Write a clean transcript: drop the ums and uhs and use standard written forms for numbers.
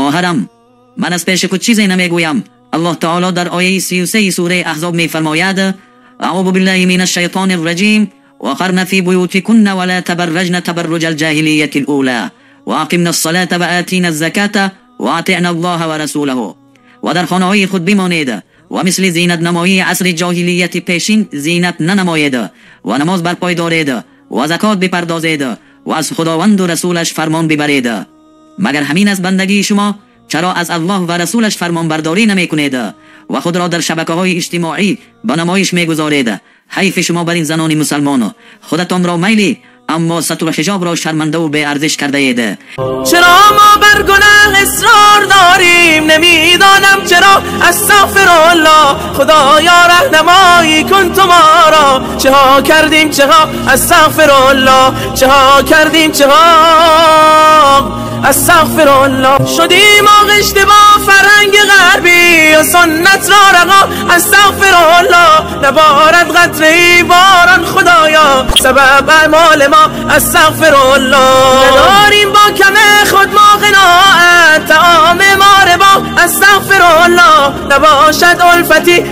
خواهرم، من از پیش خود چیزی نمیگویم. الله تعالی در آیه 33 سوره احزاب میفرماید: اعوذ بالله من الشیطان الرجیم وقرن فی بیوتکن ولا تبرجن تبرج الجاهلیة الاولی واقمنا الصلاة و آتینا الزکاة و اطعنا الله و رسوله. و در خانه های خود بمانید و مثل زینت نمایی عصر جاهلیت پیشین زینت ننمایید و نماز برپای دارید و زکات بپردازید و از خداوند و رسولش فرمان ببرید. مگر همین از بندگی شما؟ چرا از الله و رسولش فرمان برداری نمی کنید و خود را در شبکه های اجتماعی به نمایش می گذارید؟ حیف شما بر این زنان مسلمان، خودتان را میلی اما ستر حجاب را شرمنده و بی ارزش کرده اید. چرا ما بر گناه اصرار داریم؟ نمیدانم چرا. استغفرالله، خدایا رهنمایی کن تو ما را. چه ها کردیم چه ها، استغفرالله، چه ها کردیم چه ها، استغفرالله. شدیم آغشته با فرهنگ غربی و سنت را رها، استغفرالله. نبارد قطره باران خدایا سبب اعمال ما، استغفرالله. نداریم با کم خود ما قناعت، طعام ما ربا، استغفرالله. نباشد الفتی